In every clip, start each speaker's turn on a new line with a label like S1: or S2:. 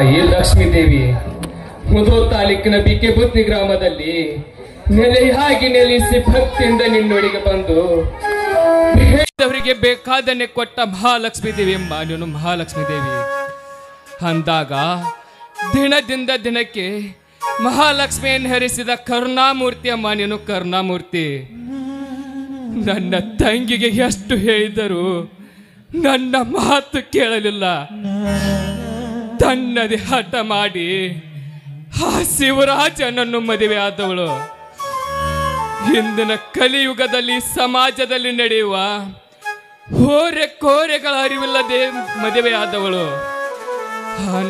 S1: ತಾಯಿ ಲಕ್ಷ್ಮೀದೇವಿ ಮುಧೋಳ್ ತಾಲೂಕಿನ ಬಿಕೆ ಬುತ್ನಿ ಗ್ರಾಮದಲ್ಲಿ ನೆಲೆಯಾಗಿ ನೆಲೆಸಿ ಭಕ್ತಿಯಿಂದ ನಿನ್ನೊಡಿಗೆ ಬಂದು ಅವರಿಗೆ ಬೇಕಾದನ್ನೇ ಕೊಟ್ಟ ಮಹಾಲಕ್ಷ್ಮೀ ದೇವಿ ಎಂಬ ನೀನು ಮಹಾಲಕ್ಷ್ಮೀ ದೇವಿ ಅಂದಾಗ ದಿನದಿಂದ ದಿನಕ್ಕೆ ಮಹಾಲಕ್ಷ್ಮಿಯನ್ನು ಹರಿಸಿದ ಕರುಣಾಮೂರ್ತಿ ಅಮ್ಮ ನೀನು ಕರುಣಾಮೂರ್ತಿ. ನನ್ನ ತಂಗಿಗೆ ಎಷ್ಟು ಹೇಳಿದರೂ ನನ್ನ ಮಾತು ಕೇಳಲಿಲ್ಲ. ತನ್ನದೇ ಹಠ ಮಾಡಿ ಆ ಶಿವರಾಜನನ್ನು ಮದುವೆ ಆದವಳು. ಇಂದಿನ ಕಲಿಯುಗದಲ್ಲಿ ಸಮಾಜದಲ್ಲಿ ನಡೆಯುವ ಹೋರೆ ಕೋರೆಗಳ ಅರಿವಿಲ್ಲದೆ ಮದುವೆ ಆದವಳು.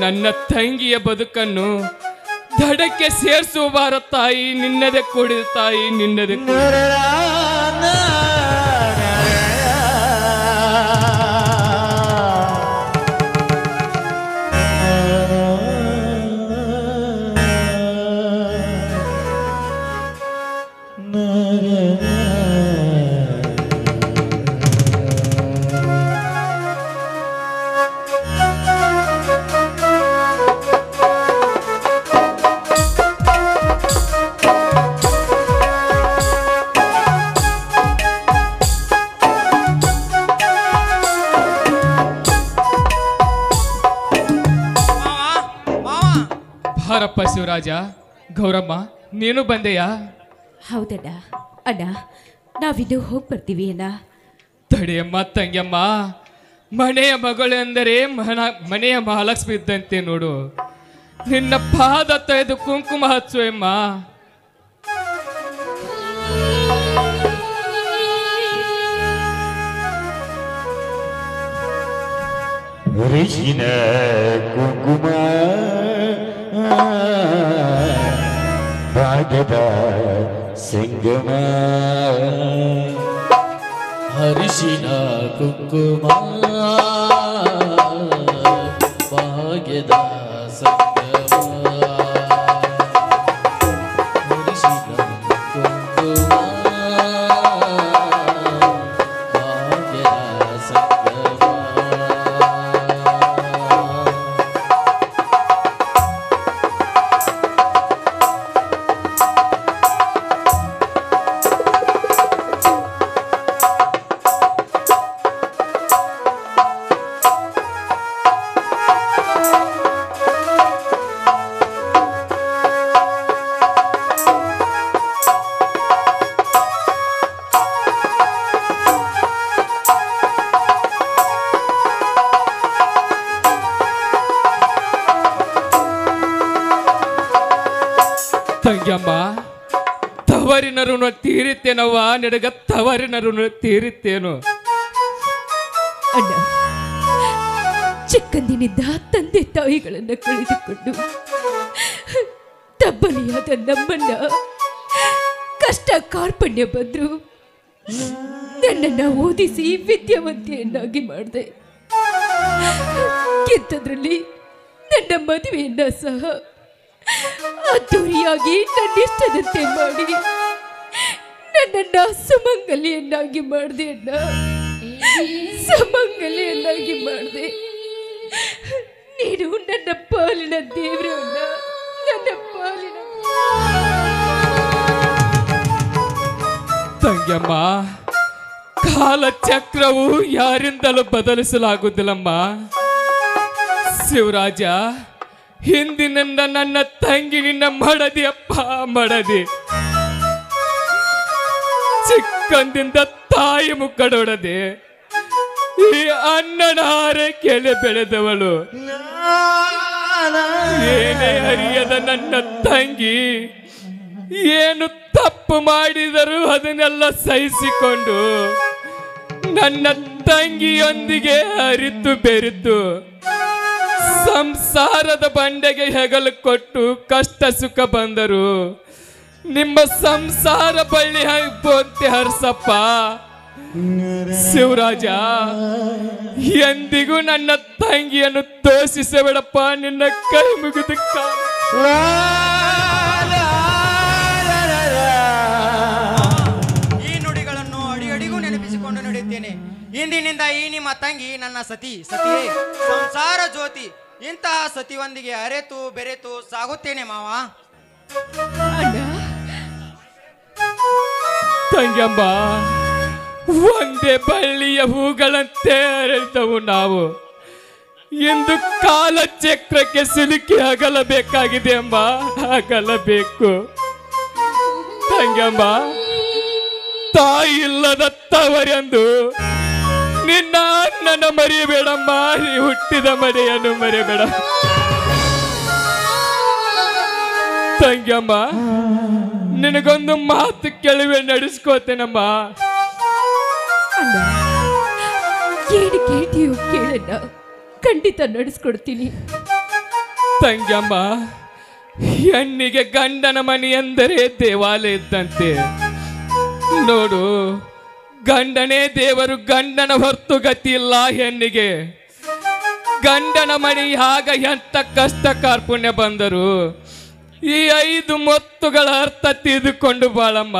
S1: ನನ್ನ ತಂಗಿಯ ಬದುಕನ್ನು ದಡಕ್ಕೆ ಸೇರಿಸುವ ತಾಯಿ ನಿನ್ನದೇ ಕೂಡಿದ ತಾಯಿ ನಿನ್ನದೇ ಭಾರಪ್ಪ ಶಿವರಾಜ. ಗೌರಮ್ಮ ನೀನು ಬಂದೆಯಾ?
S2: ಹೌದಣ್ಣ. ಅಣ್ಣ ನಾವಿನ್ನು ಹೋಗಿ ಬರ್ತೀವಿ ಅಣ್ಣ.
S1: ತಡೆಯಮ್ಮ ತಂಗಿಯಮ್ಮ, ಮನೆಯ ಮಗಳು ಎಂದರೆ ಮನೆಯ ಮಹಾಲಕ್ಷ್ಮಿ ಇದ್ದಂತೆ ನೋಡು. ನಿನ್ನ ಪಾದ ತೊಳೆದು ಕುಂಕುಮ ಹಚ್ಚುವಮ್ಮ.
S3: ಋಷಿನ ಕುಂಕುಮ ಭಾಗ್ಯದ ಸಂಗಮ,
S4: ಹರಿಶಿನ ಕುಂಕುಮ ಭಾಗ್ಯದ ಸಂಗಮ, ಹರಿಶಿನ ಕುಂಕುಮ ಭಾಗ್ಯದ ಸಂಗಮ. ತಂಗ್ಯಮ್ಮ, ತವರಿನ ಋಣ ತೀರಿತ್ತೇನವ್ವ, ನಿನಗ ತವರಿನ ಋಣ ತೀರಿತ್ತೇನು?
S2: ಅಣ್ಣ, ಚಿಕ್ಕಂದಿನಿಂದ ತಂದೆ ತಾಯಿಗಳನ್ನ ಕಳೆದುಕೊಂಡು ತಬ್ಬಲಿಯಾದ ನಮ್ಮನ್ನ ಕಷ್ಟ ಕಾರ್ಪಣ್ಯ ಬಂದ್ರು ನನ್ನನ್ನ ಓದಿಸಿ ವಿದ್ಯಾವಂತಿಯನ್ನಾಗಿ ಮಾಡಿದೆ. ಇಂಥದ್ರಲ್ಲಿ ನನ್ನ ಮದುವೆಯನ್ನ ಸಹ ಅದ್ದೂರಿಯಾಗಿ ನನ್ನಿಷ್ಟದಂತೆ ಮಾಡಿ ನನ್ನನ್ನ ಸುಮಂಗಲಿಯನ್ನಾಗಿ ಮಾಡಿದೆ. ಅಣ್ಣ, ಸುಮಂಗಲಿಯನ್ನಾಗಿ ಮಾಡಿದೆ. ನೀನು ನನ್ನ ಪಾಲಿನ ದೇವರು ಅಣ್ಣ, ನನ್ನ ಪಾಲಿನ.
S1: ತಂಗ್ಯಮ್ಮ, ಕಾಲಚಕ್ರವು ಯಾರಿಂದಲೂ ಬದಲಿಸಲಾಗುವುದಿಲ್ಲಮ್ಮ. ಶಿವರಾಜ, ಹಿಂದಿನಿಂದ ನನ್ನ ತಂಗಿ ನಿನ್ನ ಮಡದಿ ಅಪ್ಪ ಮಡದಿ. ಚಿಕ್ಕಂದಿಂದ ತಾಯಿ ಮುಕ್ಕಡೊಡದೆ ಈ ಅಣ್ಣನ ಆರೈಕೆಯಲ್ಲಿ ಬೆಳೆದವಳು. ಏನೇ ಅರಿಯದ ನನ್ನ ತಂಗಿ ಏನು ತಪ್ಪು ಮಾಡಿದರೂ ಅದನ್ನೆಲ್ಲ ಸಹಿಸಿಕೊಂಡು ನನ್ನ ತಂಗಿಯೊಂದಿಗೆ ಅರಿತು ಬೆರೆತು ಸಂಸಾರದ ಬಂಡೆಗೆ ಹೆಗಲು ಕೊಟ್ಟು ಕಷ್ಟ ಸುಖ ಬಂದರು. ನಿಮ್ಮ ಸಂಸಾರ ಬಳ್ಳಿ ಬೋಂತೆ ಹರ್ಸಪ್ಪ. ಶಿವರಾಜ, ಎಂದಿಗೂ ನನ್ನ ತಂಗಿಯನ್ನು ತೋರಿಸಬೇಡಪ್ಪ, ನಿನ್ನ ಕೈ ಮುಗಿದು.
S5: ಈ ನುಡಿಗಳನ್ನು ಅಡಿಗಡಿಗೂ ನೆನಪಿಸಿಕೊಂಡು ನಡೆಯುತ್ತೇನೆ. ಇಂದಿನಿಂದ ಈ ನಿಮ್ಮ ತಂಗಿ ನನ್ನ ಸತಿಯೇ, ಸಂಸಾರ ಜ್ಯೋತಿ. ಇಂತಹ ಸತಿಯೊಂದಿಗೆ ಅರೆತು ಬೆರೆತು ಸಾಗುತ್ತೇನೆ ಮಾವ.
S2: ಅಣ್ಣ
S1: ತಂಗ್ಯಮ್ಮ, ಒಂದೇ ಬಳ್ಳಿಯ ಹೂಗಳಂತೆ ಅರಳಿದವು ನಾವು. ಇಂದು ಕಾಲಚಕ್ರಕ್ಕೆ ಸಿಲುಕಿ ಅಗಲಬೇಕಾಗಿದೆ ಅಮ್ಮ, ಅಗಲಬೇಕು. ತಂಗ್ಯಮ್ಮ, ತಾಯಿ ಇಲ್ಲದ ತವರೆಂದು ನಿನ್ನ ಅಣ್ಣನ ಮರೆಯಬೇಡಮ್ಮ, ನೀ ಹುಟ್ಟಿದ ಮನೆಯನ್ನು ಮರೆಯಬೇಡ. ತಂಗ್ಯಮ್ಮ, ನಿನಗೊಂದು ಮಾತು ಕೇಳುವೆ, ನಡೆಸ್ಕೋತೇನಮ್ಮ.
S2: ಅಣ್ಣ ಏನು ಕೇಳ್ತೀಯೋ ಕೇಳಣ್ಣ, ಖಂಡಿತ ನಡೆಸ್ಕೊಡ್ತೀನಿ.
S1: ತಂಗ್ಯಮ್ಮ, ಹೆಣ್ಣಿಗೆ ಗಂಡನ ಮನೆ ಎಂದರೆ ದೇವಾಲಯ ಇದ್ದಂತೆ. ನೋಡು, ಗಂಡನೇ ದೇವರು, ಗಂಡನ ಹೊರತು ಗತಿ ಇಲ್ಲ ಹೆಣ್ಣಿಗೆ. ಗಂಡನ ಮನೆ ಆಗ ಎಂತ ಕಷ್ಟ ಕಾರ್ಪುಣ್ಯ ಬಂದರು ಈ 5 ಮುತ್ತುಗಳ ಅರ್ಥ ತಿಳಿದುಕೊಂಡು ಬಾಳಮ್ಮ.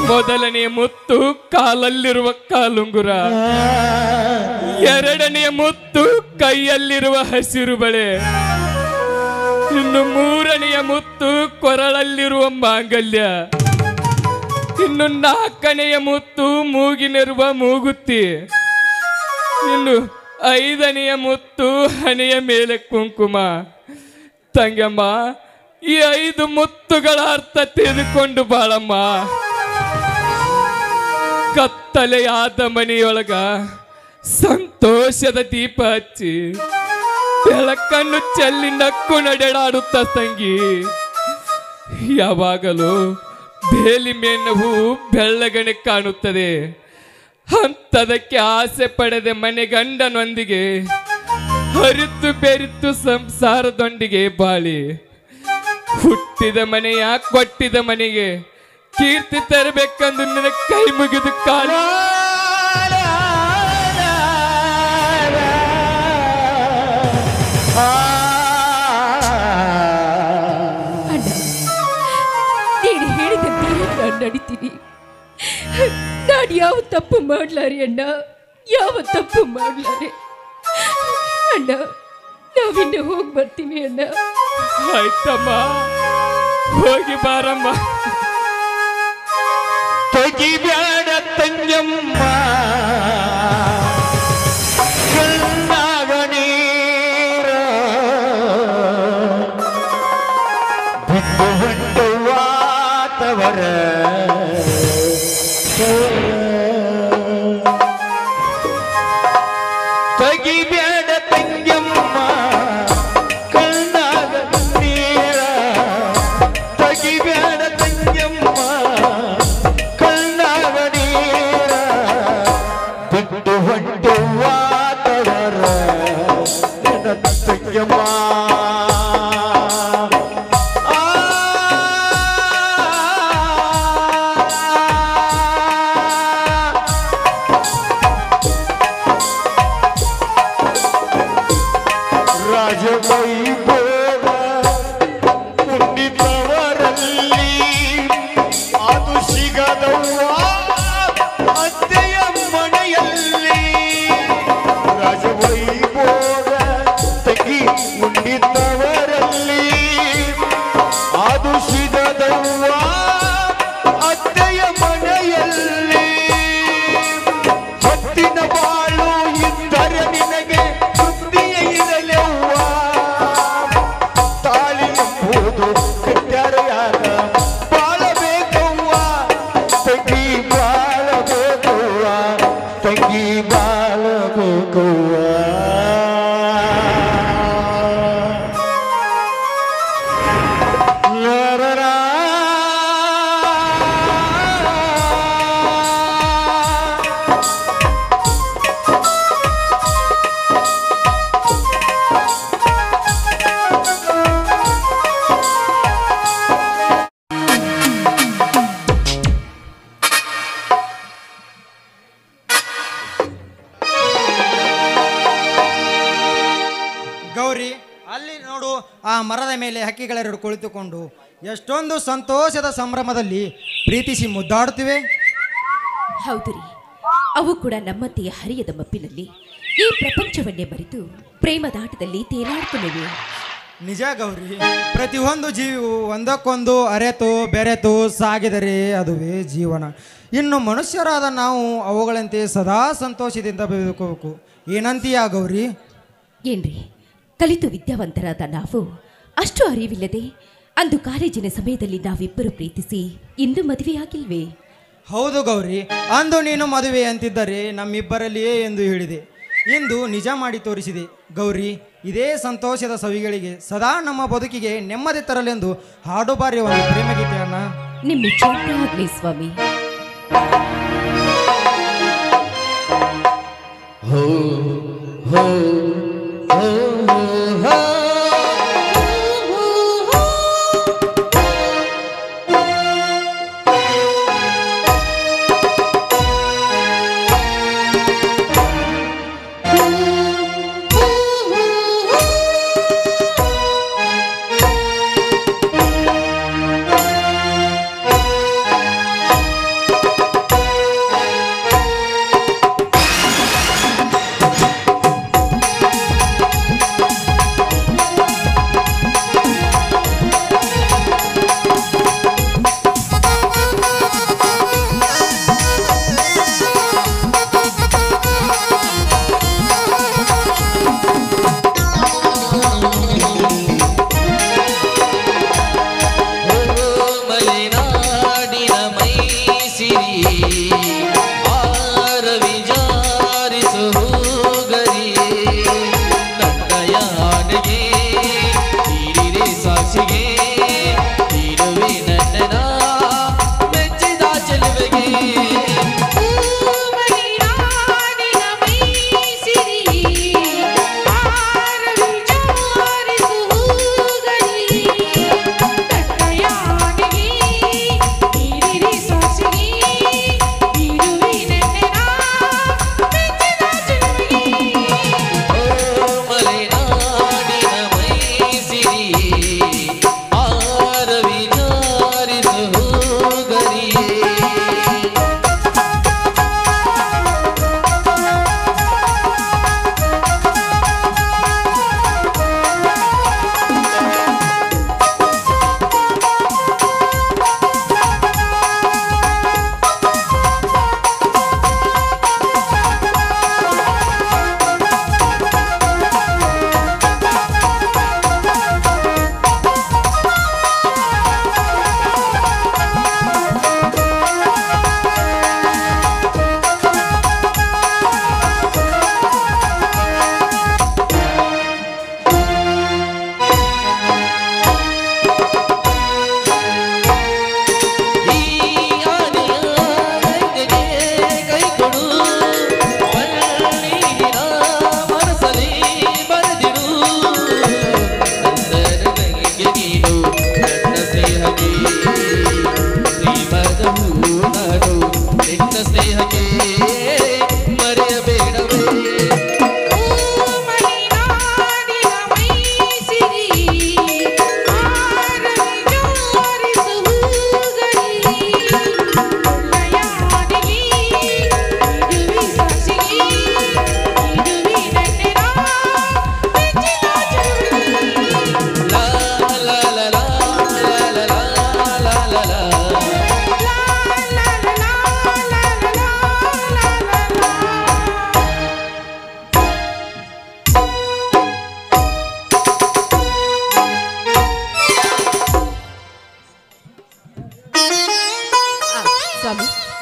S1: ಮೊದಲನೆಯ ಮುತ್ತು ಕಾಲಲ್ಲಿರುವ ಕಾಲುಂಗುರ, ಎರಡನೆಯ ಮುತ್ತು ಕೈಯಲ್ಲಿರುವ ಹಸಿರು ಬಳೆ, ಇನ್ನು 3ನೆಯ ಮುತ್ತು ಕೊರಳಲ್ಲಿರುವ ಮಾಂಗಲ್ಯ, ಇನ್ನು 4ನೆಯ ಮುತ್ತು ಮೂಗಿನಿರುವ ಮೂಗುತ್ತಿ, ಇನ್ನು 5ನೆಯ ಮುತ್ತು ಹಣೆಯ ಮೇಲೆ ಕುಂಕುಮ. ತಂಗಮ್ಮ, ಈ 5 ಮುತ್ತುಗಳ ಅರ್ಥ ತಿಳಿದುಕೊಂಡು ಬಾಳಮ್ಮ. ಕತ್ತಲೆಯಾದ ಮನೆಯೊಳಗ ಸಂತೋಷದ ದೀಪ ಹಚ್ಚಿ ಬೆಳಕನ್ನು ಚೆಲ್ಲಿ ನಕ್ಕು ನಡೆದಾಡುತ್ತ ತಂಗಿ. ಯಾವಾಗಲೂ ಬೇಲಿ ಮೇನ ಹೂವು ಬೆಳ್ಳಗನೆ ಕಾಣುತ್ತದೆ. ಅಂತದಕ್ಕೆ ಆಸೆ ಪಡೆದ ಮನೆ ಗಂಡನೊಂದಿಗೆ ಹರಿತು ಬೆರಿತು ಸಂಸಾರದೊಂದಿಗೆ ಬಾಳಿ, ಹುಟ್ಟಿದ ಮನೆಯ ಕೊಟ್ಟಿದ ಮನೆಗೆ ಕೀರ್ತಿ ತರಬೇಕೆಂದು ನಿನ್ನ ಕೈ ಮುಗಿದು ಕಾಲ.
S2: ನೀನು ಹೇಳಿದಂತೆ ನಾನು ನಡೀತೀನಿ. ನಾನು ಯಾವ ತಪ್ಪು ಮಾಡ್ಲಾರೆ ಅಣ್ಣ, ಯಾವ ತಪ್ಪು ಮಾಡ್ಲಾರೆ ಅಣ್ಣ. ನಾವಿನ್ನು ಹೋಗಿ ಬರ್ತೀವಿ ಅಣ್ಣ.
S1: ಆಯ್ತಮ್ಮ, ಹೋಗಿ ಬಾರಮ್ಮ.
S3: ತೆಗಿಬ್ಯಾಡ ತಂಗಮ್ಮ, ಕಣ್ಣಾಗ ನೀರ ಬಿದ್ದು ಹೊಂಟವಾತವರ. ತೆಗಿಬ್ಯಾಡ ತಂಗಮ್ಮ, ಕಣ್ಣಾಗ ನೀರ ತೆಗಿಬ್ಯಾಡ ತಂಗಮ್ಮ, ಕಣ್ಣಾಗ ನೀರ ಬಿಟ್ಟು ಹೊಂಟವಾತವರ ತಂಗಮ್ಮ. ರಾಜವೈಭೋಗ ಉಂಡಿದವರಲ್ಲಿ ಅದು ಸಿಗದವ್ವ ಅತ್ತೆಯ ಮನೆಯಲ್ಲಿ. ರಾಜವೈಭೋಗ ತೆಗಿ ಉಂಡಿದವರಲ್ಲಿ ಅದು ಸಿಗದವ್ವ ಅತ್ತೆಯ ಮನೆಯಲ್ಲಿ. ಹೊತ್ತಿನ ಬಾಳು ಇದ್ದರೆ ನಿನಗೆ ತೃಪ್ತಿಯ ಇರಲೆವ್ವ, ತಾಳಿ ಎಂಬುದು ಕಟ್ಯಾರೆಯಾಗ ಬಾಳಬೇಕವ್ವ, ತಂಗಿ ಬಾಳಬೇಕವ್ವ, ತಂಗಿ ಬಾಳಬೇಕವ್ವ.
S5: ಗೌರಿ, ಅಲ್ಲಿ ನೋಡು, ಆ ಮರದ ಮೇಲೆ ಹಕ್ಕಿಗಳೆರಡು ಕುಳಿತುಕೊಂಡು ಎಷ್ಟೊಂದು ಸಂತೋಷದ ಸಂಭ್ರಮದಲ್ಲಿ ಪ್ರೀತಿಸಿ ಮುದ್ದಾಡುತ್ತಿವೆ.
S2: ಹೌದು ರೀ, ಅವು ಕೂಡ ನಮ್ಮಂತೆಯ ಹರಿಯದ ಮಪ್ಪಿನಲ್ಲಿ ಈ ಪ್ರಪಂಚವನ್ನೇ ಮರೆತು ಪ್ರೇಮದಾಟದಲ್ಲಿ ತೇಲಾಡ್ಕೊಂಡಿವೆ.
S5: ನಿಜ ಗೌರಿ, ಪ್ರತಿಯೊಂದು ಜೀವಿಯು ಒಂದಕ್ಕೊಂದು ಅರೆತು ಬೆರೆತು ಸಾಗಿದರೆ ಅದುವೇ ಜೀವನ. ಇನ್ನು ಮನುಷ್ಯರಾದ ನಾವು ಅವುಗಳಂತೆ ಸದಾ ಸಂತೋಷದಿಂದ ಬದುಕಬೇಕು. ಏನಂತೀಯ ಗೌರಿ?
S2: ಏನ್ರಿ, ಕಲಿತು ವಿದ್ಯಾವಂತರಾದ ನಾವು ಅಷ್ಟು ಅರಿವಿಲ್ಲದೆ ಅಂದು ಕಾಲೇಜಿನ ಸಮಯದಲ್ಲಿ ನಾವಿಬ್ಬರು ಪ್ರೀತಿಸಿ ಇಂದು ಮದುವೆಯಾಗಿಲ್ವೇ?
S5: ಹೌದು ಗೌರಿ, ಅಂದು ನೀನು ಮದುವೆ ಅಂತಿದ್ದರೆ ನಮ್ಮಿಬ್ಬರಲ್ಲಿಯೇ ಎಂದು ಹೇಳಿದೆ. ಇಂದು ನಿಜ ಮಾಡಿ ತೋರಿಸಿದೆ ಗೌರಿ. ಇದೇ ಸಂತೋಷದ ಸವಿಗಳಿಗೆ ಸದಾ ನಮ್ಮ ಬದುಕಿಗೆ ನೆಮ್ಮದಿ ತರಲೆಂದು ಹಾಡು ಬಾರಿಯ ಒಂದು ಪ್ರೇಮಗೀತೆಯನ್ನ
S2: ನಿಮ್ಮ ಇಚ್ಛೆ ಆಗಲಿ ಸ್ವಾಮಿ.
S4: ಹೋ ಹೋ ಹೋ ಹೋ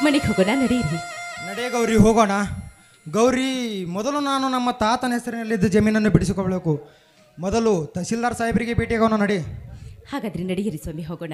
S2: ಮನೆಗೆ ಹೋಗೋಣ, ನಡೀರಿ.
S5: ನಡೆ ಗೌರಿ, ಹೋಗೋಣ. ಗೌರಿ, ಮೊದಲು ನಾನು ನಮ್ಮ ತಾತನ ಹೆಸರಿನಲ್ಲಿದ್ದ ಜಮೀನನ್ನು ಬಿಡಿಸಿಕೊಳ್ಳಬೇಕು. ಮೊದಲು ತಹಸೀಲ್ದಾರ್ ಸಾಹೇಬರಿಗೆ ಭೇಟಿಯಾಗೋಣ, ನಡಿ.
S2: ಹಾಗಾದ್ರೆ ನಡೀರಿ ಸ್ವಾಮಿ, ಹೋಗೋಣ.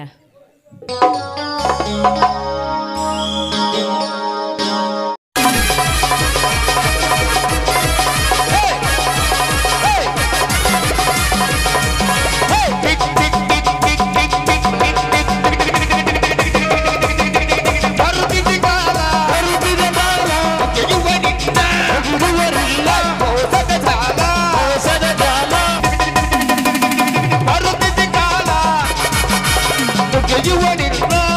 S3: You want it, oh,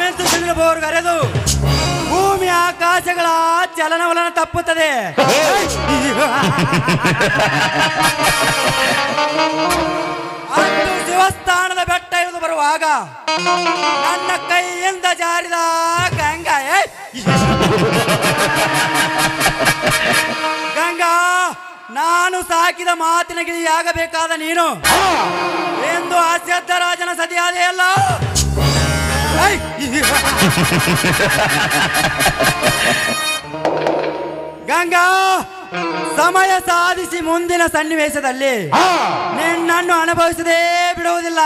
S6: ಮೆಣಸು ಸಿಡಿಲುವವರೆಗೂ ಅರೆದು ಭೂಮಿ ಆಕಾಶಗಳ ಚಲನವಲನ ತಪ್ಪುತ್ತದೆ. ಅಂದು ದೇವಸ್ಥಾನದ ಬೆಟ್ಟ ಇಳಿದು ಬರುವಾಗ ನನ್ನ ಕೈಯಿಂದ ಜಾರಿದ ಗಂಗಾ ಗಂಗಾ, ನಾನು ಸಾಕಿದ ಮಾತಿನ ಗಿಳಿಯಾಗಬೇಕಾದ ನೀನು ಎಂದು ಅಶ್ವತ್ಥ ರಾಜನ ಸತಿಯಾದೆಯಲ್ಲ. ಗಂಗಾ, ಸಮಯ ಸಾಧಿಸಿ ಮುಂದಿನ ಸನ್ನಿವೇಶದಲ್ಲಿ ನಿನ್ನನ್ನು ಅನುಭವಿಸದೇ ಬಿಡುವುದಿಲ್ಲ.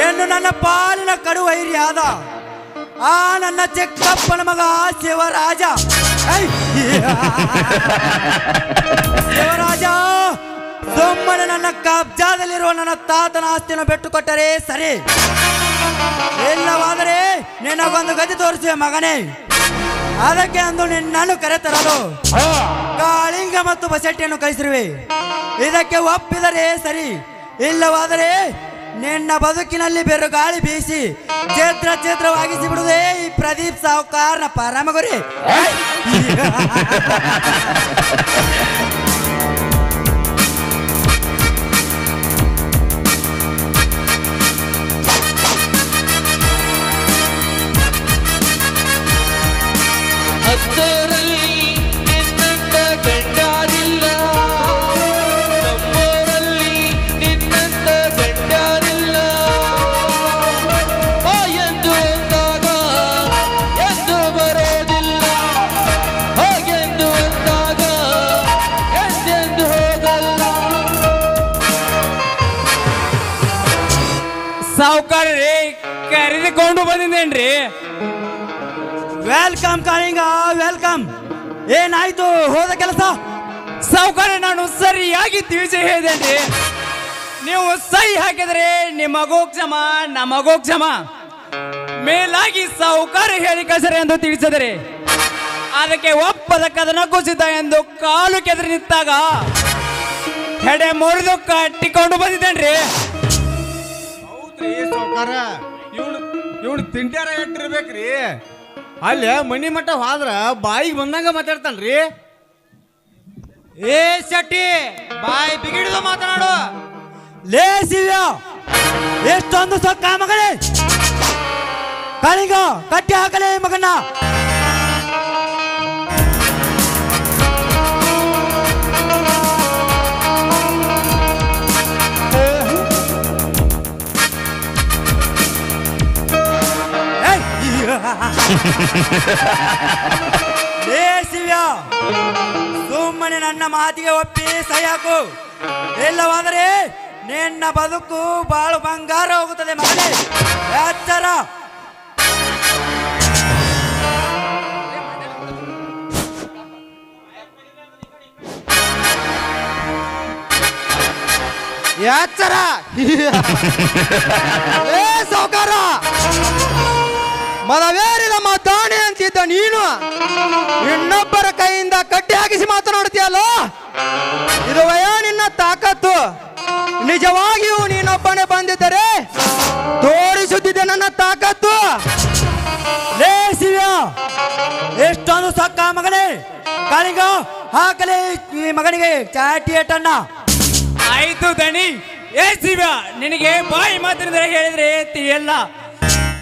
S6: ಎಂದು ನನ್ನ ಪಾಲಿನ ಕಡುವೈರಿಯಾದ ಆ ನನ್ನ ಚಿಕ್ಕಪ್ಪನ ಮಗ ಶಿವರಾಜ ಶಿವರಾಜ ಸುಮ್ಮನೆ ನನ್ನ ಕಬ್ಜಾದಲ್ಲಿರುವ ನನ್ನ ತಾತನ ಆಸ್ತಿಯನ್ನು ಬಿಟ್ಟು ಕೊಟ್ಟರೆ ಸರಿ, ಇಲ್ಲವಾದರೆ ನಿನಗೊಂದು ಗತಿ ತೋರಿಸುವೆ ಮಗನೇ. ಅದಕ್ಕೆ ಅಂದು ನಿನ್ನನ್ನು ಕರೆತರಲು ಕಾಳಿಂಗ ಮತ್ತು ಬಸೆಟ್ಟಿಯನ್ನು ಕಳಿಸಿರುವೆ. ಇದಕ್ಕೆ ಒಪ್ಪಿದರೆ ಸರಿ, ಇಲ್ಲವಾದರೆ ನಿನ್ನ ಬದುಕಿನಲ್ಲಿ ಬೆರುಗಾಳಿ ಬೀಸಿ ಛೇತ್ರ ಛೇತ್ರವಾಗಿಸಿ ಬಿಡುವುದೇ ಈ ಪ್ರದೀಪ್ ಸಾಹುಕಾರನ ಪರಮಗುರಿ.
S4: ಹತ್ತರಲ್ಲಿ ನಿನ್ನಂತ ಗಂಡಾರಿಲ್ಲ, ನಮ್ಮೂರಲ್ಲಿ ನಿನ್ನಂತ ಗಂಡಾರಿಲ್ಲ. ಎಂದು ಅಂದಾಗ ಎಂದು ಬರೋದಿಲ್ಲ, ಹಾಗೆಂದು ಅಂದಾಗ ಎಂದೆಂದು ಹೋಗಲ್ಲ.
S1: ಸಾವುಕಾರ್ರಿ ಕರೆದುಕೊಂಡು ಬಂದಿದ್ದೇನ್ರಿ.
S6: ವೆಲ್ಕಮ್ ಕಾಳಿಂಗ, ವೆಲ್ಕಮ್. ಏನಾಯ್ತು ಹೋದ ಕೆಲಸ?
S1: ಸಾವುಕಾರ, ನಾನು ಸರಿಯಾಗಿ ತಿಳಿಸಿ ಹೇಳಿದ್ದೇನ್ರಿ. ನೀವು ಸಹಿ ಹಾಕಿದ್ರೆ ನಿಮಗೂ ಕ್ಷಮ, ನಮಗೂ ಕ್ಷಮ. ಮೇಲಾಗಿ ಸಾವುಕಾರ ಹೇಳಿ ಕಸರೆ ಎಂದು ತಿಳಿಸಿದರೆ ಅದಕ್ಕೆ ಒಪ್ಪದ ಕದನ ಕುಸಿತ ಎಂದು ಕಾಲು ಕೆದರಿ ನಿಂತಾಗ ಹೆಡೆ ಮುರಿದು ಕಟ್ಟಿಕೊಂಡು ಬಂದಿದ್ದೇನ್ರಿ.
S7: ಹೌದ್ರಿ ಸಾವುಕಾರ, ಇವಳು ತಿಂಟ್ಯಾರ ಇಟ್ಟಿರ್ಬೇಕ್ರಿ. ಅಲ್ಲೇ ಮನಿ ಮಠ ಹೋದ್ರ ಬಾಯಿಗೆ ಬಂದಂಗ ಮಾತಾಡ್ತಾನ್ರಿ.
S5: ಏ ಶೆಟ್ಟಿ, ಬಾಯಿ ಬಿಗಿಡಿದು ಮಾತನಾಡು.
S6: ಲೇ ಶಿವ್ಯ, ಎಷ್ಟೊಂದು ಸೊಕ್ಕ ಮಗನೇ. ಕಾಳಿಂಗ, ಕಟ್ಟಿ ಹಾಕಲೇ ಮಗನ್ನ. ಲೇ ಶಿವ್ಯ, ಸುಮ್ಮನೆ ನನ್ನ ಮಾತಿಗೆ ಒಪ್ಪಿ ಸಹಿ ಹಾಕು, ಇಲ್ಲವಾದರೆ ನಿನ್ನ ಬದುಕು ಬಾಳು ಬಂಗಾರ ಹೋಗುತ್ತದೆ ಮಗನೇ. ಎಚ್ಚರ.
S5: ಎಚ್ಚರ. ಏ ಸಾವುಕಾರ, ಮದವೇರಿದ ಮಾತಾಣೆ ಅಂತಿದ್ದ ನೀನು ಇನ್ನೊಬ್ಬರ ಕೈಯಿಂದ ಕಟ್ಟಿ ಹಾಕಿಸಿ ಮಾತನಾಡ್ತೀಯಲ್ಲ, ಇದು ವಯ ನಿನ್ನ ತಾಕತ್ತು. ನಿಜವಾಗಿಯೂ ನೀನೊಬ್ಬನೇ ಬಂದಿದ್ದರೆ ತೋರಿಸುತ್ತಿದ್ದೆ ನನ್ನ ತಾಕತ್ತು.
S6: ಲೇ ಶಿವ್ಯ, ಎಷ್ಟೊಂದು ಸೊಕ್ಕ ಮಗನೇ. ಕಾಳಿಂಗ, ಹಾಕಲೇ ಈ ಮಗನಿಗೆ ಚಾಟಿಯೇಟನ್ನ.
S1: ಆಯ್ತು ದಣಿ. ಏ ಶಿವ, ನಿನಗೆ ಬಾಯಿ ಮಾತಿನಿಂದ ಹೇಳಿದ್ರೆ ತಿಳಿಯಲ್ಲ.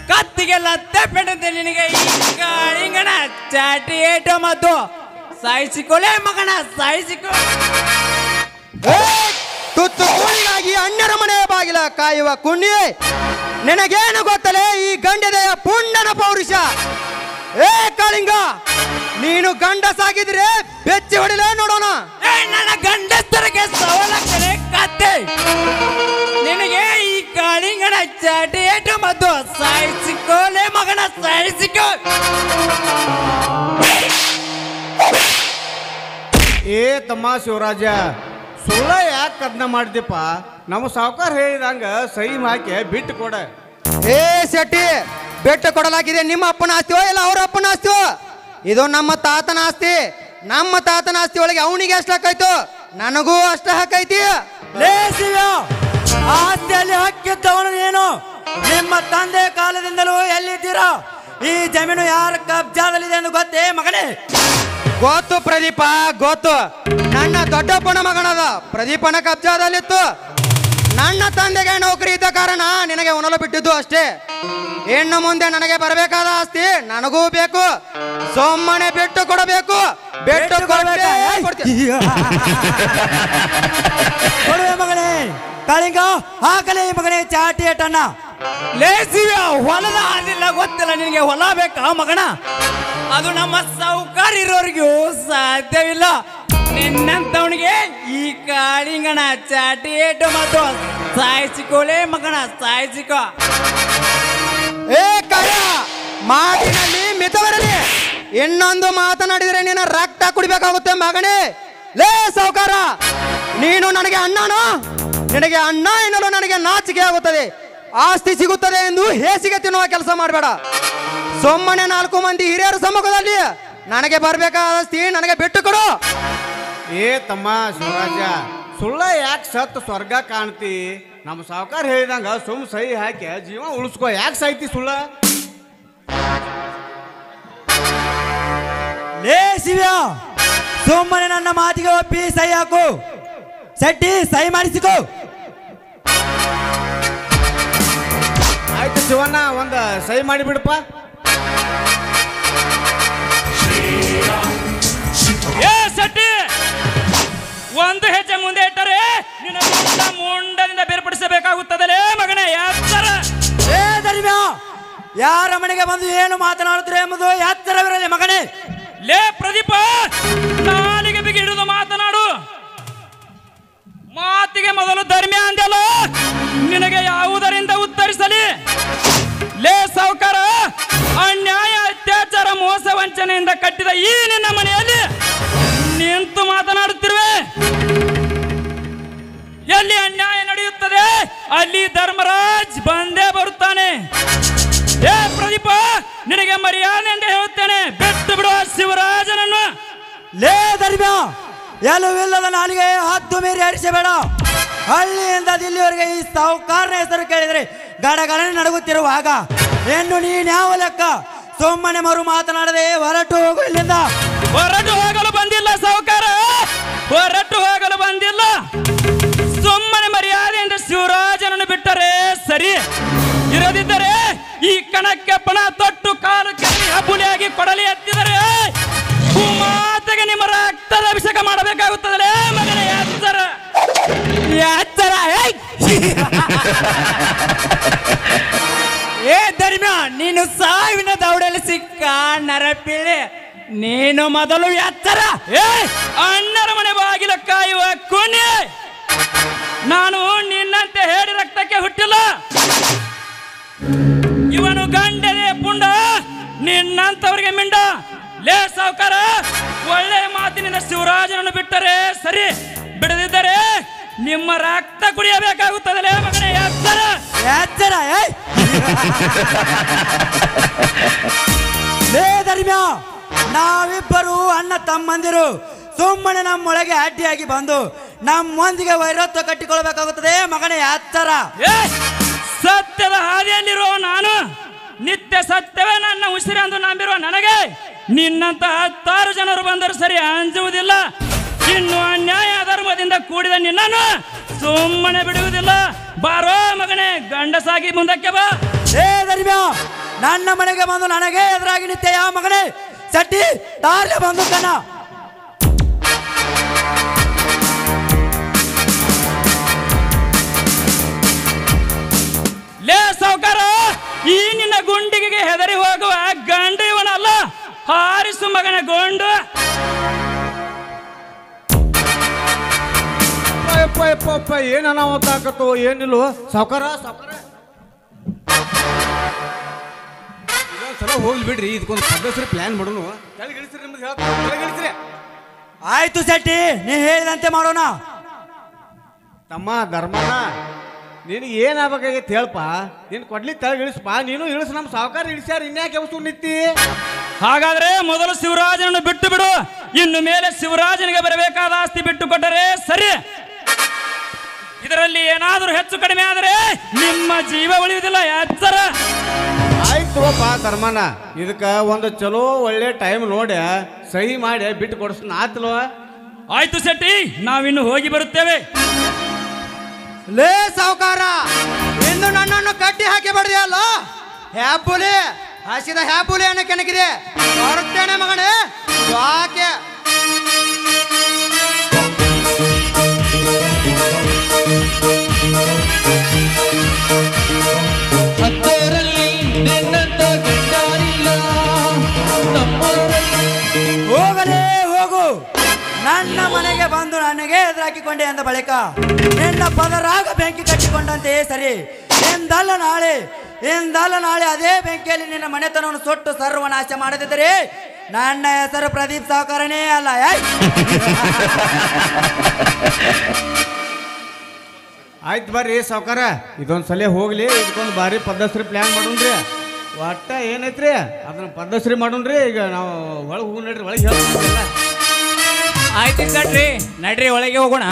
S1: ಕತ್ತಿಗೆಲ್ಲ ತೆಪ್ಪೆಟ್ಟಂತೆ ನಿನಗೆ ಈ ಕಾಳಿಂಗನ ಚಾಟಿ ಏಟ ಮತ್ತು ಸಾಯಿಸಿಕೊಳ್ಳೆ ಮಗನ, ಸಾಯಿಸಿಕೊ.
S5: ತುತ್ತು ಕೂಳಿಗಾಗಿ ಅನ್ಯರ ಮನೆಯ ಬಾಗಿಲ ಕಾಯುವ ಕುಣ್ಣಿಯೇ, ನಿನಗೇನು ಗೊತ್ತಲೇ ಈ ಗಂಡದೆಯ ಪುಂಡನ ಪೌರುಷ. ಏ ಕಾಳಿಂಗ, ನೀನು ಗಂಡಸಾಗಿದ್ರೆ ಬೆಚ್ಚಿ ಹೊಡಿಲೇ ನೋಡೋಣ.
S1: ನನ್ನ ಗಂಡಸ್ತರಿಗೆ ಸವಾಲಾಗ್ತದೆ ಕತ್ತೆ. ನಿನಗೆ ಈ ಕಾಳಿಂಗನ ಚಾಟಿ ಏಟ ಮತ್ತು ಸಾಯಿಸಿಕೊಳ್ಳೆ ಮಗನ, ಸಾಯಿಸಿಕೊ.
S7: ಏ ತಮ್ಮ ಶಿವರಾಜ, ಸುಳ್ಳ ಯಾಕೆ ಕದ್ನ ಮಾಡ್ದಪ್ಪ? ನಮ್ಮ ಸಾವುಕಾರ ಹೇಳಿದಂಗ ಸಹಿ ಹಾಕಿ ಬಿಟ್ಟು ಕೊಡ.
S5: ಏ ಶೆಟ್ಟಿ, ಬೆಟ್ಟ ಕೊಡಲಾಗಿದೆ ನಿಮ್ಮ ಅಪ್ಪನ ಆಸ್ತಿಯೋ ಇಲ್ಲ ಅವ್ರ ಅಪ್ಪನ ಆಸ್ತಿಯೋ? ಇದು ನಮ್ಮ ತಾತನ ಆಸ್ತಿ. ನಮ್ಮ ತಾತನ ಆಸ್ತಿ ಒಳಗೆ ಅವನಿಗೆ ಎಷ್ಟಾಕಾಯ್ತು ನನಗೂ ಅಷ್ಟ ಹಕ್ಕೈತಿ.
S6: ಲೇಸಿವ ಆಸ್ತಿಯಲ್ಲಿ ಹಕ್ಕಿದ್ದವನು ನೀನು. ನಿಮ್ಮ ತಂದೆ ಕಾಲದಿಂದಲೂ ಎಲ್ಲಿದ್ದೀರಾ? ಈ ಜಮೀನು ಯಾರ ಕಬ್ಜಾದಲ್ಲಿದೆ ಎಂದು ಗೊತ್ತೇ ಮಗನೇ?
S5: ಗೊತ್ತು ಪ್ರದೀಪ, ಗೊತ್ತು. ನನ್ನ ದೊಡ್ಡಪ್ಪನ ಮಗನದ ಪ್ರದೀಪನ ಕಬ್ಜಾದಲ್ಲಿತ್ತು. ನನ್ನ ತಂದೆಗೆ ನೌಕರಿ ಇದ್ದ ಕಾರಣ ನಿನಗೆ ಉಣಲು ಬಿಟ್ಟಿದ್ದು ಅಷ್ಟೇ. ಇನ್ನು ಮುಂದೆ ನನಗೆ ಬರಬೇಕಾದ ಆಸ್ತಿ ನನಗೂ ಬೇಕು. ಸೊಮ್ಮನೆ ಬಿಟ್ಟು ಕೊಡಬೇಕು. ಬಿಟ್ಟು ಕೊಡುವೆ
S6: ಮಗನೇ. ಕಾಳಿಂಗ ಹಾಕಲೇ ಮಗನೇ ಚಾಟಿ ಏಟನ್ನ.
S1: ಲೇಸಿವ ಹೊಲದ ಆದಿಲ್ಲ ಗೊತ್ತಿಲ್ಲ ನಿನಗೆ. ಹೊಲ ಬೇಕಾ ಮಗಣ? ಅದು ನಮ್ಮ ಸಾಹುಕಾರ ಇರೋರಿಗೂ ಸಾಧ್ಯವಿಲ್ಲ. ನಿನ್ನಂತವನಿಗೆ ಈ ಕಾಳಿಂಗನ ಚಾಟಿ ಏಟು ಮತ್ತು ಸಾಯಿಸಿಕೋಲೇ ಮಗಣ, ಸಾಯಿಸಿಕೋ.
S5: ಏ ಕಾಯ, ಮಾತಿನಲ್ಲಿ ಮಿತವರಲಿ. ಇನ್ನೊಂದು ಮಾತನಾಡಿದರೆ ನಿನ್ನ ರಕ್ತ ಕುಡಿಬೇಕಾಗುತ್ತೆ ಮಗನೇ. ಲೇ ಸಾಹುಕಾರ, ನೀನು ನನಗೆ ಅಣ್ಣನೋ? ನಿನಗೆ ಅಣ್ಣ ಎನ್ನಲು ನನಗೆ ನಾಚಿಕೆ ಆಗುತ್ತದೆ. ಆಸ್ತಿ ಸಿಗುತ್ತದೆ ಎಂದು ಹೇಸಿಗೆ ತಿನ್ನುವ ಕೆಲಸ ಮಾಡಬೇಡ. ಸೊಮ್ಮನೆ 4 ಮಂದಿ ಹಿರಿಯರ ಸಮ್ಮುಖದಲ್ಲಿ ನನಗೆ ಬರಬೇಕಾದ ಆಸ್ತಿ ನನಗೆ ಬಿಟ್ಟು ಕೊಡು.
S7: ಏ ತಮ್ಮ ಶಿವರಾಜ, ಸುಳ್ಳ ಯಾಕೆ ಸತ್ತು ಸ್ವರ್ಗ ಕಾಣ್ತಿ? ನಮ್ಮ ಸಾವುಕಾರ ಹೇಳಿದಂಗ ಸುಮ್ ಸಹಿ ಹಾಕಿ ಜೀವ ಉಳಿಸ್ಕೋ. ಯಾಕೆ ಸಾಯ್ತಿ ಸುಳ್ಳ?
S6: ಲೇ ಶಿವ್ಯ, ಸುಮ್ಮನೆ ನನ್ನ ಮಾತಿಗೆ ಒಪ್ಪಿ ಸಹಿ ಹಾಕು. ಸೆಟ್ಟಿ ಸಹಿ ಮಾಡಿಸಿಕೋ.
S7: ಆಯ್ತು ಶಿವಣ್ಣ, ಒಂದು ಸಹಿ ಮಾಡಿಬಿಡಪ್ಪ.
S1: ಏ ಸಟ್ಟಿ, ಒಂದು ಹೆಜ್ಜೆ ಮುಂದೆ ಇಟ್ಟರೆ ನಿನ್ನ ಮುಂಡದಿಂದ ಬೇರ್ಪಡಿಸಬೇಕಾಗುತ್ತದಲೇ ಮಗನೇ. ಎತ್ತರ.
S6: ಏ ಧರ್ಮ್ಯ, ಯಾರ ಮನೆಗೆ ಬಂದು ಏನು ಮಾತನಾಡುತ್ತಾರೆ ಎಂಬುದು ಎತ್ತರವಿರಲಿ ಮಗನೇ.
S1: ಲೇ ಪ್ರದೀಪ, ನಾಲಿಗೆ ಬಿಗಿ ಹಿಡಿದು ಮಾತನಾಡು. ಮಾತಿಗೆ ಮೊದಲು ಧರ್ಮ್ಯ ಅಂದಲ್ಲ, ನಿನಗೆ ಯಾವುದರಿಂದ ಉತ್ತರಿಸಲಿ? ಲೇ ಸಾಹುಕಾರ, ಅನ್ಯಾಯ, ಅತ್ಯಾಚಾರ, ಮೋಸ, ವಂಚನೆಯಿಂದ ಕಟ್ಟಿದ ಈ ನಿನ್ನ ಮನೆಯಲ್ಲಿ ನಿಂತು ಮಾತನಾಡುತ್ತಿರುವೆ. ಎಲ್ಲಿ ಅನ್ಯಾಯ ನಡೆಯುತ್ತದೆ ಅಲ್ಲಿ ಧರ್ಮರಾಜ್ ಬಂದೇ ಬರುತ್ತಾನೆ. ಏ ಪ್ರದೀಪ, ನಿನಗೆ ಮರ್ಯಾದೆ ಎಂದು ಹೇಳುತ್ತೇನೆ, ಬಿಟ್ಟು ಬಿಡುವ ಶಿವರಾಜನನ್ನು.
S6: ಲೇ ಧರ್ಮ್ಯ, ಎಲ್ಲವಿಲ್ಲದ ನಾಲಿಗೆ ಹದ್ದು ಮೀರಿ ಹರಿಸಬೇಡ. ಹಳ್ಳಿಯಿಂದ ದಿಲ್ಲಿವರೆಗೆ ಈ ಸಾಹುಕಾರನ ಹೆಸರು ಕೇಳಿದರೆ ಗಡಗಡನೆ ನಡುಗುತ್ತಿರುವಾಗ ಹೆಣ್ಣು ನೀನ್ಯಾವ ಲೆಕ್ಕ? ಸುಮ್ಮನೆ ಮರು ಮಾತನಾಡದೆ ಹೊರಟು ಹೋಗು ಇಲ್ಲಿಂದ.
S1: ಹೊರಟು ಹೋಗಲು ಬಂದಿಲ್ಲ ಸಾಹುಕಾರ, ಹೊರಟು ಹೋಗಲು ಬಂದಿಲ್ಲ. ಸುಮ್ಮನೆ ಮರ್ಯಾದೆಯಿಂದ ಶಿವರಾಜನನ್ನು ಬಿಟ್ಟರೆ ಸರಿ. ಇರದಿದ್ದರೆ ಈ ಕಣಕ್ಕೆ ಪಣ ತೊಟ್ಟು ಕಾಲು ಕೆಳಗೆ ಹಬ್ಬುಲಿಯಾಗಿ ಕೊಡಲಿ ಎತ್ತಿದರೆ ಭೂಮಾತೆಗೆ ನಿಮ್ಮ ರಕ್ತದ ಅಭಿಷೇಕ ಮಾಡಬೇಕಾಗುತ್ತದೆ ಮಗನೇ. ಎತ್ತರ ಎತ್ತರ. ಏ ಧರ್ಮ, ನೀನು ಸಾವಿನ ದೌಡಲ್ಲಿ ಸಿಕ್ಕ ನರಪಿಳೆ. ನೀನು ಮೊದಲು ಎತ್ತರ. ಏ ಅಣ್ಣರ ಮನೆ ಬಾಗಿಲ ಕಾಯುವ ಕೊನೆ. ನಾನು ನಿನ್ನಂತೆ ಹೇಳಿ ರಕ್ತಕ್ಕೆ ಹುಟ್ಟಿಲ್ಲ. ಇವನು ಗಂಡನೇ ಪುಂಡ, ನಿನ್ನಂತವರಿಗೆ ಮಿಂಡ. ಲೇ ಸಾಹುಕಾರ, ಒಳ್ಳೆ ಮಾತಿನಿಂದ ಶಿವರಾಜನನ್ನು ಬಿಟ್ಟರೆ ಸರಿ. ಬಿಡದಿದ್ದರೆ ನಿಮ್ಮ ರಕ್ತ ಕುಡಿಯಬೇಕಾಗುತ್ತದೆ ಮಗನೇ. ಎತ್ತರ
S6: ಎತ್ತರ. ಲೇ ಧರ್ಮ್ಯ, ನಾವಿಬ್ಬರು ಅಣ್ಣ ತಮ್ಮಂದಿರು. ಸುಮ್ಮನೆ ನಮ್ಮೊಳಗೆ ಅಡ್ಡಿಯಾಗಿ ಬಂದು ನಮ್ಮೊಂದಿಗೆ ವೈರತ್ವ ಕಟ್ಟಿಕೊಳ್ಳಬೇಕಾಗುತ್ತದೆ ಮಗನೇ. ಎತ್ತರ.
S1: ಸತ್ಯದ ಹಾದಿಯಲ್ಲಿರುವ ನಾನು, ನಿತ್ಯ ಸತ್ಯವೇ ನನ್ನ ಉಸಿರೆಂದು ನಂಬಿರುವ ನನಗೆ ನಿನ್ನಂತ 10 ಜನರು ಬಂದರೂ ಸರಿ ಅಂಜುವುದಿಲ್ಲ. ಇನ್ನು ಅನ್ಯಾಯ ಅಧರ್ಮದಿಂದ ಕೂಡಿದ ನಿನ್ನನ್ನು ಸುಮ್ಮನೆ ಬಿಡುವುದಿಲ್ಲ. ಬಾರೋ ಮಗನೇ, ಗಂಡಸಾಗಿ ಮುಂದಕ್ಕೆ ಬಾ.
S6: ಏ ಧರ್ಮ್ಯ, ನನ್ನ ಮನೆಗೆ ಬಂದು ನನಗೆ ಎದುರಾಗಿ ನಿತ್ಯ ಯಾವ ಮಗನೇ? ಚಟ್ಟಿ ತಾರ್ಲೆ ಬಂದು ಕಣ.
S1: ಲೇ ಸಾಹುಕಾರ, ಈ ನಿನ್ನ ಗುಂಡಿಗೆ ಹೆದರಿ ಹೋಗುವ ಗಂಡ ಇವನಲ್ಲ, ಹಾರಿಸು ಮಗನ ಗೊಂಡು.
S7: ಏನ ಅನಾಹುತಾಕತ್ತು ಏನಿಲ್ವ ಸಾವುಕಾರ? ಸಾವುಕಾರ ಇದೊಂದ್ಸಲ ಹೋಗ್ಲಿ ಬಿಡ್ರಿ, ಇದಕ್ಕೊಂದು ಸದಸ್ಯರು ಪ್ಲಾನ್ ಮಾಡೋಣ. ಕೆಳಗಿಳಿಸ್ರಿ, ನಿಮ್ದು ಕೆಳಗಿಳಿಸ್ರಿ.
S6: ಆಯ್ತು ಶೆಟ್ಟಿ, ನೀ ಹೇಳಿದಂತೆ ಮಾಡೋಣ.
S7: ತಮ್ಮ ಧರ್ಮನ, ನಿನಗೆ ಏನಾಗಬೇಕಾಗೈತೆ ಹೇಳಪ್ಪ. ನೀನು ಕೊಡ್ಲಿ ತೆಳಗಿಳಿಸಪ್ಪ. ನೀನು ಇಳಿಸ್, ನಮ್ಮ ಸಾವುಕಾರ ಇಳಿಸ್ಯಾರ, ಇನ್ಯಾಕೆ ಅವಸು ನಿತ್ತಿ?
S1: ಹಾಗಾದ್ರೆ ಮೊದಲು ಶಿವರಾಜನನ್ನು ಬಿಟ್ಟು ಬಿಡು. ಇನ್ನು ಮೇಲೆ ಶಿವರಾಜನಿಗೆ ಬರಬೇಕಾದ ಆಸ್ತಿ ಬಿಟ್ಟು ಕೊಟ್ಟರೆ ಸರಿ. ಇದರಲ್ಲಿ ಏನಾದರೂ ಹೆಚ್ಚು ಕಡಿಮೆ ಆದರೆ ನಿಮ್ಮ ಜೀವ ಉಳಿಯುವುದಿಲ್ಲ, ಎಚ್ಚರ.
S7: ಆಯ್ತುವಪ್ಪ ಧರ್ಮನ, ಇದಕ್ಕೆ ಒಂದು ಚಲೋ ಒಳ್ಳೆ ಟೈಮ್ ನೋಡಿ ಸಹಿ ಮಾಡಿ ಬಿಟ್ಟು ಕೊಡಿಸ್ತಾನ ಆತ್ಲವ.
S1: ಆಯ್ತು ಶೆಟ್ಟಿ, ನಾವಿನ್ನು ಹೋಗಿ ಬರುತ್ತೇವೆ.
S5: ಲೇ ಸಾವುಕಾರ, ಇಂದು ನನ್ನನ್ನು ಕಟ್ಟಿ ಹಾಕಿ ಬಡ್ದಿಯಲ್ಲ, ಹ್ಯಾಪುಲಿ ಹಸಿದ ಹ್ಯಾಪುಲಿ ಅನ್ನೋ ಕೆಣಕಿದೆ. ಬರುತ್ತೇನೆ ಮಗನೇ, ಯಾಕೆ
S4: ಹತ್ತರಲ್ಲಿ ನಿನ್ನಂತ ಗಂಡಾರಿಲ್ಲ ನಮ್ಮೂರಲ್ಲಿ.
S6: ಹೋಗಲೇ ಹೋಗು. ನನ್ನ ಮನೆಗೆ ಬಂದು ನನಗೆ ಎದುರಾಕಿಕೊಂಡೆ ಅಂದ ಬಳಿಕ ನಿನ್ನ ಪದರಾಗ ಬೆಂಕಿ ಕಟ್ಟಿಕೊಂಡಂತೆಯೇ ಸರಿ. ಇಂದಲ್ಲ ನಾಳೆ ಅದೇ ಬೆಂಕಿಯಲ್ಲಿ ನಿನ್ನ ಮನೆತನವನ್ನು ಸುಟ್ಟು ಸರ್ವನಾಶ ಮಾಡದಿದ್ದರೆ ನನ್ನ ಹೆಸರು ಪ್ರದೀಪ್ ಸಾವುಕಾರನೇ ಅಲ್ಲ.
S7: ಆಯ್ತು ಬರ್ರಿ ಸಾವುಕಾರ, ಇದೊಂದು ಸಲ ಹೋಗ್ಲಿ. ಇದಕ್ಕೊಂದು ಭಾರಿ ಪದ್ಧಶ್ರೀ ಪ್ಲ್ಯಾನ್ ಮಾಡೋಣ್ರಿ. ಒಟ್ಟ ಏನೈತ್ರಿ ಅದನ್ನ ಪದ್ಧಶ್ರೀ ಮಾಡೋಣ್ರಿ. ಈಗ ನಾವು ಒಳಗೆ ಹೋಗಿ ನಡ್ರಿ, ಒಳಗೆ ಹೇಳ್ತೀವಿ.
S1: ಆಯ್ತು ನಡ್ರಿ ಒಳಗೆ ಹೋಗೋಣ.